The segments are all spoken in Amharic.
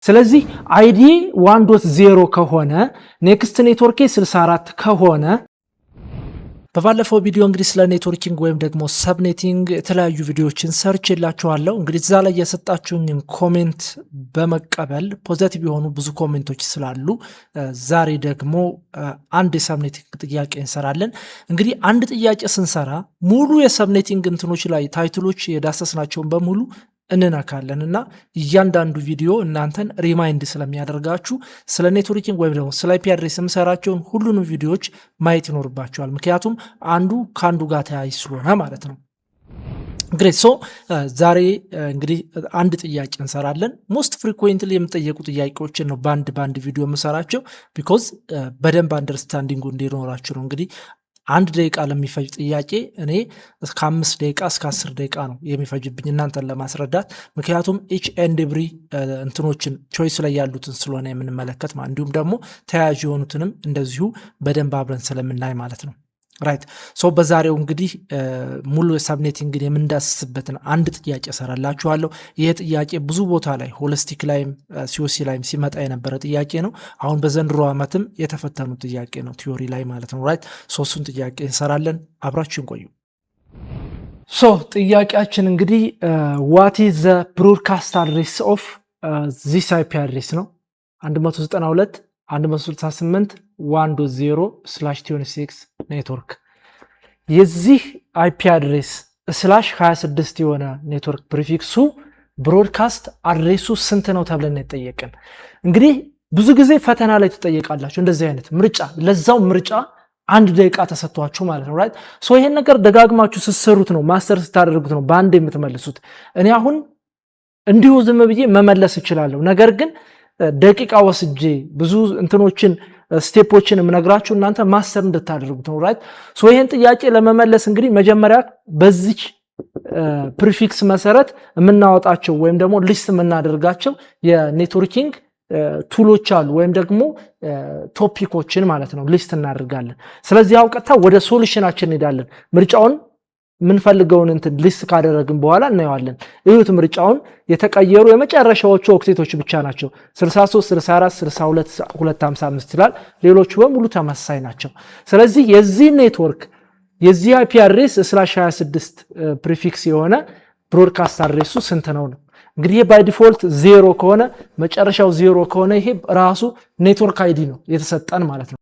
ስለዚህ አይዲ 1.0 ከሆነ ኔክስት ኔትወርክ 64 ከሆነ በባለፈው ቪዲዮ እንግዲህ ስለ ኔትወርኪንግ ወይም ደግሞ ሰብኔቲንግ የተለያዩ ቪዲዮዎችን ሰርች የላችኋለሁ። እንግዲህ እዛ ላይ የሰጣችሁኝን ኮሜንት በመቀበል ፖዚቲቭ የሆኑ ብዙ ኮሜንቶች ስላሉ ዛሬ ደግሞ አንድ የሰብኔቲንግ ጥያቄ እንሰራለን። እንግዲህ አንድ ጥያቄ ስንሰራ ሙሉ የሰብኔቲንግ እንትኖች ላይ ታይትሎች የዳሰስናቸውን በሙሉ እንነካለን እና እያንዳንዱ ቪዲዮ እናንተን ሪማይንድ ስለሚያደርጋችሁ ስለ ኔትወርኪንግ ወይም ደግሞ ስለ አይፒ አድሬስ የምሰራቸውን ሁሉንም ቪዲዮዎች ማየት ይኖርባቸዋል። ምክንያቱም አንዱ ከአንዱ ጋር ተያይዝ ስለሆነ ማለት ነው። ግሬት ሶ ዛሬ እንግዲህ አንድ ጥያቄ እንሰራለን። ሞስት ፍሪኩዌንትሊ የምጠየቁ ጥያቄዎችን ነው በአንድ ቪዲዮ የምሰራቸው ቢኮዝ በደንብ አንደርስታንዲንጉ እንዲኖራችሁ ነው። እንግዲህ 1 ደቂቃ ለሚፈጅ ጥያቄ እኔ ከ5 ደቂቃ እስከ 10 ደቂቃ ነው የሚፈጅብኝ እናንተን ለማስረዳት። ምክንያቱም ኢች ኤንድ ኤቭሪ እንትኖችን ቾይስ ላይ ያሉትን ስለሆነ የምንመለከት እንዲሁም ደግሞ ተያያዥ የሆኑትንም እንደዚሁ በደንብ አብረን ስለምናይ ማለት ነው። ራይት ሶ በዛሬው እንግዲህ ሙሉ የሰብኔቲንግን የምንዳስስበትን አንድ ጥያቄ ሰራላችኋለሁ። ይሄ ጥያቄ ብዙ ቦታ ላይ ሆሊስቲክ ላይም ሲኦሲ ላይም ሲመጣ የነበረ ጥያቄ ነው። አሁን በዘንድሮ ዓመትም የተፈተኑ ጥያቄ ነው ቲዮሪ ላይ ማለት ነው። ራይት ሶስቱን ጥያቄ እንሰራለን። አብራችሁን ቆዩ። ሶ ጥያቄያችን እንግዲህ ዋት ኢዝ ዘ ብሮድካስት አድሬስ ኦፍ ዚስ አይፒ አድሬስ ነው 192 168 1.0/26 ኔትወርክ። የዚህ አይፒ አድሬስ /26 የሆነ ኔትወርክ ፕሪፊክሱ ብሮድካስት አድሬሱ ስንት ነው ተብለን የተጠየቀን። እንግዲህ ብዙ ጊዜ ፈተና ላይ ተጠየቃላችሁ እንደዚህ አይነት ምርጫ፣ ለዛው ምርጫ 1 ደቂቃ ተሰጥቷችሁ ማለት ነው። ራይት ሶ ይሄን ነገር ደጋግማችሁ ስትሰሩት ነው ማስተር ስታደርጉት ነው በአንድ የምትመልሱት። እኔ አሁን እንዲሁ ዝም ብዬ መመለስ እችላለሁ፣ ነገር ግን ደቂቃ ወስጄ ብዙ እንትኖችን ስቴፖችን የምነግራችሁ እናንተ ማስተር እንድታደርጉት ነው። ራይት ሶ ይሄን ጥያቄ ለመመለስ እንግዲህ መጀመሪያ በዚች ፕሪፊክስ መሰረት የምናወጣቸው ወይም ደግሞ ሊስት የምናደርጋቸው የኔትወርኪንግ ቱሎች አሉ ወይም ደግሞ ቶፒኮችን ማለት ነው ሊስት እናደርጋለን። ስለዚህ አውቀታ ወደ ሶሉሽናችን እንሄዳለን። ምርጫውን ምንፈልገውን እንትን ሊስት ካደረግን በኋላ እናየዋለን። እዩት፣ ምርጫውን የተቀየሩ የመጨረሻዎቹ ኦክቴቶች ብቻ ናቸው። 63 64 62 255 ይላል። ሌሎቹ በሙሉ ተመሳሳይ ናቸው። ስለዚህ የዚህ ኔትወርክ የዚህ አይፒ አድሬስ /26 ፕሪፊክስ የሆነ ብሮድካስት አድሬሱ ስንት ነው ነው። እንግዲህ ባይ ዲፎልት 0 ከሆነ መጨረሻው 0 ከሆነ ይሄ ራሱ ኔትወርክ አይዲ ነው የተሰጠን ማለት ነው።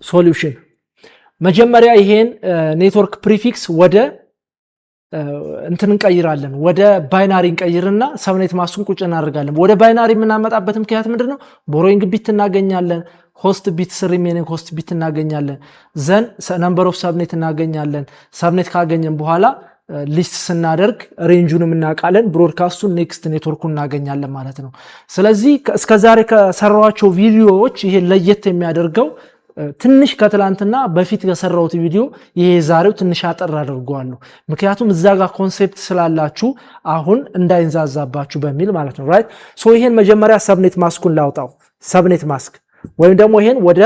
ሶሉሽን መጀመሪያ ይሄን ኔትወርክ ፕሪፊክስ ወደ እንትን እንቀይራለን፣ ወደ ባይናሪ እንቀይርና ሰብኔት ማስኩን ቁጭ እናደርጋለን። ወደ ባይናሪ የምናመጣበት ምክንያት ምንድነው? ቦሮይንግ ቢት እናገኛለን፣ ሆስት ቢት ሪሜኒንግ ሆስት ቢት እናገኛለን፣ ዘን ነምበር ኦፍ ሰብኔት እናገኛለን። ሰብኔት ካገኘን በኋላ ሊስት ስናደርግ ሬንጁንም እናውቃለን፣ ብሮድካስቱን ኔክስት ኔትወርኩን እናገኛለን ማለት ነው። ስለዚህ እስከዛሬ ከሰራኋቸው ቪዲዮዎች ይሄ ለየት የሚያደርገው ትንሽ ከትላንትና በፊት የሰራሁት ቪዲዮ ይሄ ዛሬው ትንሽ አጠር አድርጓለሁ። ምክንያቱም እዛ ጋር ኮንሴፕት ስላላችሁ አሁን እንዳይንዛዛባችሁ በሚል ማለት ነው። ራይት ሶ ይሄን መጀመሪያ ሰብኔት ማስኩን ላውጣው። ሰብኔት ማስክ ወይም ደግሞ ይሄን ወደ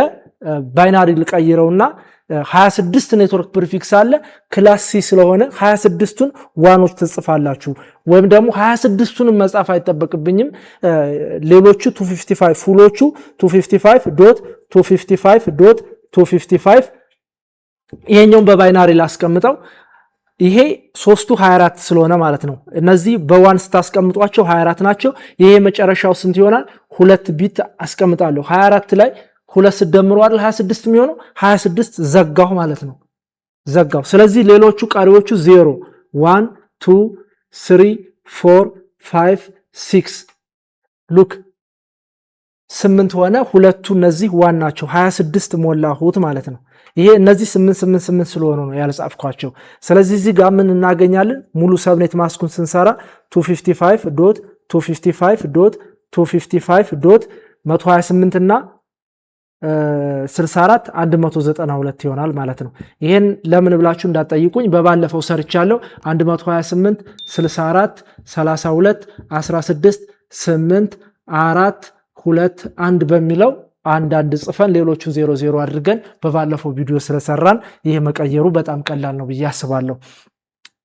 ባይናሪ ልቀይረውና 26 ኔትወርክ ፕሪፊክስ አለ። ክላስ ሲ ስለሆነ 26ቱን ዋኖች ትጽፋላችሁ፣ ወይም ደግሞ 26ቱን መጻፍ አይጠበቅብኝም። ሌሎቹ 255 ፉሎቹ 255.255.255 ይሄኛውን በባይናሪ ላስቀምጠው። ይሄ 3ቱ 24 ስለሆነ ማለት ነው። እነዚህ በዋን ስታስቀምጧቸው 24 ናቸው። ይሄ መጨረሻው ስንት ይሆናል? 2 ቢት አስቀምጣለሁ። 24 ላይ 2 ሲደምሩ አይደል 26 የሚሆነው 26 ዘጋሁ ማለት ነው። ዘጋሁ። ስለዚህ ሌሎቹ ቀሪዎቹ 0 1 2 3 4 5 6 ሉክ 8 ሆነ። ሁለቱ እነዚህ ዋን ናቸው። 26 ሞላሁት ማለት ነው። ይሄ እነዚህ 8 ስለሆኑ ነው ያልጻፍኳቸው። ስለዚህ እዚህ ጋር ምን እናገኛለን? ሙሉ ሰብኔት ማስኩን ስንሰራ 255.255.255.128 እና 64 192 ይሆናል ማለት ነው። ይሄን ለምን ብላችሁ እንዳትጠይቁኝ በባለፈው ሰርቻለሁ። 128 64 32 16 8 4 2 1 በሚለው አንድ ጽፈን ሌሎቹን 00 አድርገን በባለፈው ቪዲዮ ስለሰራን ይሄ መቀየሩ በጣም ቀላል ነው ብዬ አስባለሁ።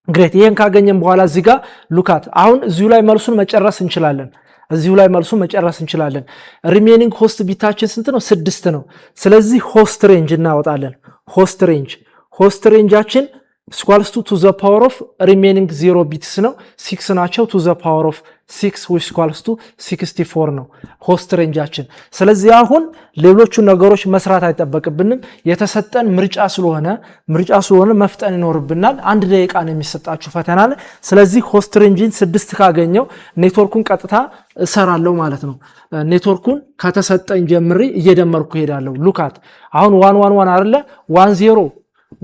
ግሬት ይሄን ካገኘን በኋላ እዚህ ጋር ሉካት አሁን እዚሁ ላይ መልሱን መጨረስ እንችላለን ሪሜኒንግ ሆስት ቢታችን ስንት ነው 6 ነው ስለዚህ ሆስት ሬንጅ እናወጣለን ሆስት ሬንጃችን squares to the power of remaining 0 bits ነው 6 ናቸው to the power of 6 which equals to 64 ነው ሆስት ሬንጃችን ስለዚህ አሁን ሌሎቹ ነገሮች መስራት አይጠበቅብንም የተሰጠን ምርጫ ስለሆነ መፍጠን ይኖርብናል አንድ ደቂቃ ነው የሚሰጣችሁ ፈተና ላይ ስለዚህ ሆስት ሬንጅን 6 ካገኘው ኔትወርኩን ቀጥታ እሰራለው ማለት ነው ኔትወርኩን ከተሰጠኝ ጀምሬ እየደመርኩ ሄዳለሁ ሉካት አሁን 111 አይደለ 10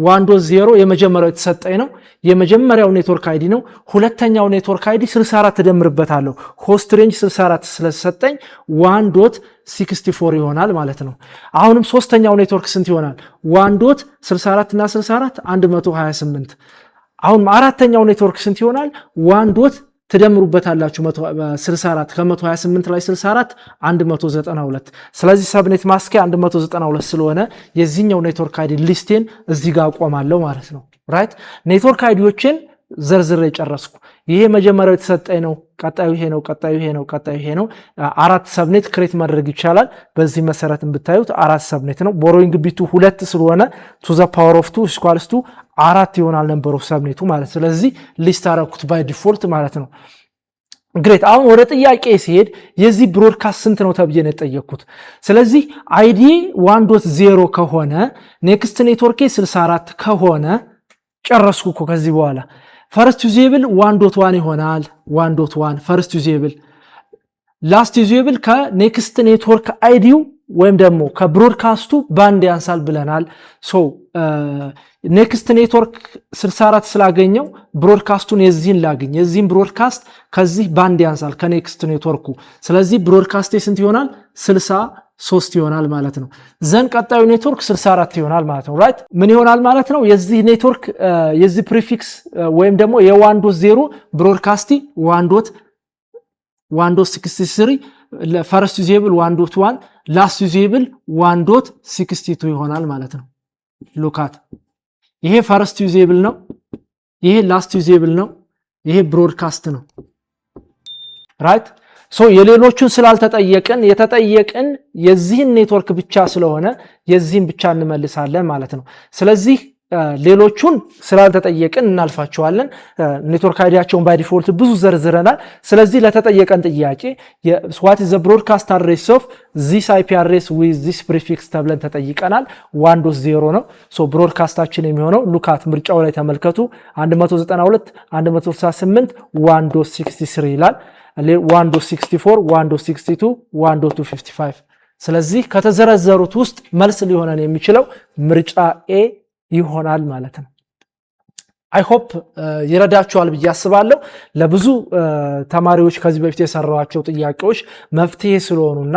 1.0 የመጀመሪያው የተሰጠኝ ነው የመጀመሪያው ኔትወርክ አይዲ ነው ሁለተኛው ኔትወርክ አይዲ 64 ተደምርበታለሁ ሆስት ሬንጅ 64 ስለሰጠኝ 1.64 ይሆናል ማለት ነው አሁንም ሶስተኛው ኔትወርክ ስንት ይሆናል 1.64 እና 64 128 አሁን አራተኛው ኔትወርክ ስንት ይሆናል 1. ተደምሩበታላችሁ 64 ከ128 ላይ 64 192 ስለዚህ ሰብኔት ማስክ 192 ስለሆነ የዚህኛው ኔትወርክ አይዲ ሊስቴን እዚህ ጋር አቆማለሁ ማለት ነው ራይት ኔትወርክ አይዲዎችን ዘርዝሬ ጨረስኩ ይሄ መጀመሪያው የተሰጠኝ ነው ቀጣዩ ይሄ ነው አራት ሰብኔት ክሬት ማድረግ ይቻላል በዚህ መሰረት እንብታዩት አራት ሰብኔት ነው ቦሮዊንግ ቢቱ 2 ስለሆነ to the power of 2 equals to አራት ይሆናል ነምበር ኦፍ ሰብኔቱ ማለት ስለዚህ ሊስት አረኩት ባይ ዲፎልት ማለት ነው ግሬት አሁን ወደ ጥያቄ ሲሄድ የዚህ ብሮድካስት ስንት ነው ተብዬ ነው የጠየቅኩት ስለዚህ አይዲ 1.0 ከሆነ ኔክስት ኔትወርክ 64 ከሆነ ጨረስኩ ከዚህ በኋላ ፈርስት ዩዜብል 1.1 ይሆናል 1.1 ፈርስት ዩዜብል ላስት ዩዜብል ከኔክስት ኔትወርክ አይዲው ወይም ደግሞ ከብሮድካስቱ ባንድ ያንሳል ብለናል ሶ ኔክስት ኔትወርክ 64 ስላገኘው ብሮድካስቱን የዚህን ብሮድካስት ከዚህ ባንድ ያንሳል ከኔክስት ኔትወርኩ ስለዚህ ብሮድካስት ስንት ይሆናል 63 ይሆናል ማለት ነው ዘን ቀጣዩ ኔትወርክ 64 ይሆናል ማለት ነው ራይት ምን ይሆናል ማለት ነው የዚህ ኔትወርክ የዚህ ፕሪፊክስ ወይም ደግሞ የ1.0 ብሮድካስቲ 1.63 ፈርስት ዩዜብል 1.1 ላስት ዩዜብል 1.62 ይሆናል ማለት ነው ሉካት ይሄ ፈርስት ዩዜብል ነው ይሄ ላስት ዩዜብል ነው ይሄ ብሮድካስት ነው ራይት ሶ የሌሎቹን ስላልተጠየቅን የተጠየቅን የዚህን ኔትወርክ ብቻ ስለሆነ የዚህን ብቻ እንመልሳለን ማለት ነው ስለዚህ ሌሎቹን ስላልተጠየቅን እናልፋቸዋለን ኔትወርክ አይዲያቸውን ባይ ዲፎልት ብዙ ዘርዝረናል ስለዚህ ለተጠየቀን ጥያቄ what is the broadcast address of this IP address with this prefix ተብለን ተጠይቀናል 1.0 ነው ሶ ብሮድካስታችን የሚሆነው ሉካት ምርጫው ላይ ተመልከቱ 192 168 1.63 ይላል 1.64 1.62 1.255 ስለዚህ ከተዘረዘሩት ውስጥ መልስ ሊሆነን የሚችለው ምርጫ ኤ ይሆናል ማለት ነው I hope ይረዳችኋል ብዬ አስባለሁ ለብዙ ተማሪዎች ከዚህ በፊት የሰራዋቸው ጥያቄዎች መፍትሄ ስለሆኑና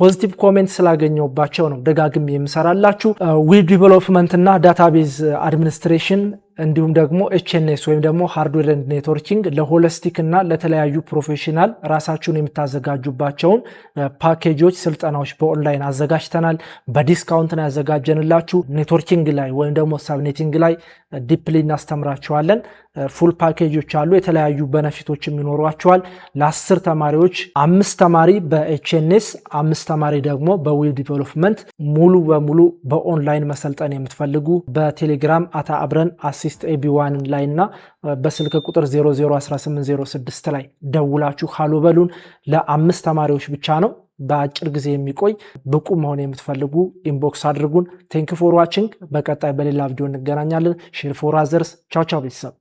ፖዚቲቭ ኮሜንት ስላገኘውባቸው ነው ደጋግሜ የምሰራላችሁ ዌብ ዲቨሎፕመንት እና ዳታቤዝ አድሚኒስትሬሽን እንዲሁም ደግሞ ኤችኤንኤስ ወይም ደግሞ ሃርድዌር ኤንድ ኔትወርኪንግ ለሆሊስቲክ እና ለተለያዩ ፕሮፌሽናል ራሳችሁን የምታዘጋጁባቸውን ፓኬጆች ስልጠናዎች በኦንላይን አዘጋጅተናል በዲስካውንት ነው ያዘጋጀንላችሁ ኔትወርኪንግ ላይ ወይም ደግሞ ሳብኔቲንግ ላይ ዲፕሊ እናስተምራችኋለን ፉል ፓኬጆች አሉ የተለያዩ ቤኔፊቶችም ይኖሯቸዋል ለ10 ተማሪዎች 5 ተማሪ በኤችኤንኤስ 5 ተማሪ ደግሞ በዌብ ዲቨሎፕመንት ሙሉ በሙሉ በኦንላይን መሰልጠን የምትፈልጉ በቴሌግራም አብረን አሲስት ኤቢ1 ላይና በስልክ ቁጥር 001806 ላይ ደውላችሁ ሃሎ በሉን ለ5 ተማሪዎች ብቻ ነው በአጭር ጊዜ የሚቆይ ብቁ መሆን የምትፈልጉ ኢንቦክስ አድርጉን ቴንክ ዩ ፎር ዋቺንግ በቀጣይ በሌላ ቪዲዮ እንገናኛለን ሼር ፎር አዘርስ ቻው ቻው ቤተሰብ